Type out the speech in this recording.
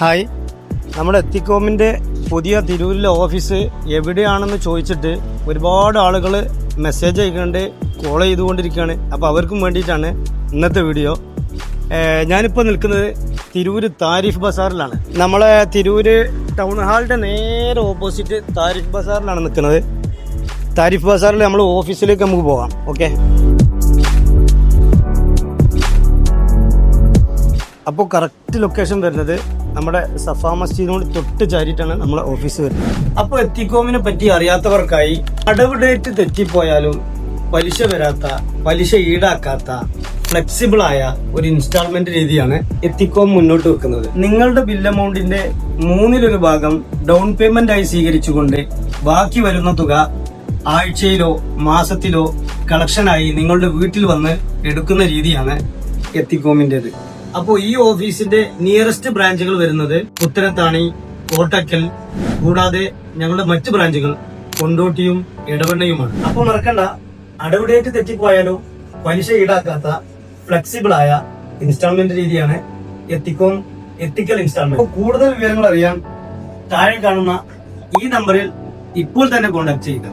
Hi, നമ്മുടെ എത്തിക്കോമിൻ്റെ പുതിയ തിരൂരിലെ ഓഫീസ് എവിടെയാണെന്ന് ചോദിച്ചിട്ട് ഒരുപാട് ആളുകൾ മെസ്സേജ് അയക്കുന്നുണ്ട്, കോൾ ചെയ്തുകൊണ്ടിരിക്കുകയാണ്. അപ്പോൾ അവർക്കും വേണ്ടിയിട്ടാണ് ഇന്നത്തെ വീഡിയോ. ഞാനിപ്പോൾ നിൽക്കുന്നത് തിരൂർ താരിഫ് ബസാറിലാണ്. നമ്മളെ തിരൂര് ടൗൺ ഹാളിൻ്റെ നേരെ ഓപ്പോസിറ്റ് താരിഫ് ബസാറിലാണ് നിൽക്കുന്നത്. താരിഫ് ബസാറിൽ നമ്മൾ ഓഫീസിലേക്ക് നമുക്ക് പോകാം. ഓക്കെ, അപ്പോൾ കറക്റ്റ് ലൊക്കേഷൻ വരുന്നത് നമ്മുടെ സഫാ മസ്ജിദിനോട് തൊട്ട് ചാരിയിട്ടാണ് നമ്മളെ ഓഫീസ് വരുന്നത്. അപ്പോൾ എത്തിക്കോമിനെ പറ്റി അറിയാത്തവർക്കായി അടവ് ഡേറ്റ് തെറ്റിപ്പോയാലും പലിശ വരാത്ത, പലിശ ഈടാക്കാത്ത ഫ്ലെക്സിബിളായ ഒരു ഇൻസ്റ്റാൾമെന്റ് രീതിയാണ് എത്തിക്കോം മുന്നോട്ട് വെക്കുന്നത്. നിങ്ങളുടെ ബിൽ എമൗണ്ടിന്റെ 1/3 ഭാഗം ഡൗൺ പേയ്മെന്റ് ആയി സ്വീകരിച്ചുകൊണ്ട് ബാക്കി വരുന്ന തുക ആഴ്ചയിലോ മാസത്തിലോ കളക്ഷനായി നിങ്ങളുടെ വീട്ടിൽ വന്ന് എടുക്കുന്ന രീതിയാണ് എത്തിക്കോമിൻ്റെത്. അപ്പോൾ ഈ ഓഫീസിന്റെ നിയറസ്റ്റ് ബ്രാഞ്ചുകൾ വരുന്നത് പുത്തനത്താണി, കോട്ടക്കൽ, കൂടാതെ ഞങ്ങളുടെ മറ്റ് ബ്രാഞ്ചുകൾ കൊണ്ടോട്ടിയും എടവണ്ണയുമാണ്. അപ്പോൾ മറക്കണ്ട, അടവ് ഡേറ്റ് തെറ്റിപ്പോയാലും പലിശ ഈടാക്കാത്ത ഫ്ലെക്സിബിളായ ഇൻസ്റ്റാൾമെന്റ് രീതിയാണ് എത്തിക്കോം എത്തിക്കൽ ഇൻസ്റ്റാൾമെന്റ്. കൂടുതൽ വിവരങ്ങൾ അറിയാൻ താഴെ കാണുന്ന ഈ നമ്പറിൽ ഇപ്പോൾ തന്നെ കോൺടാക്ട് ചെയ്യുക.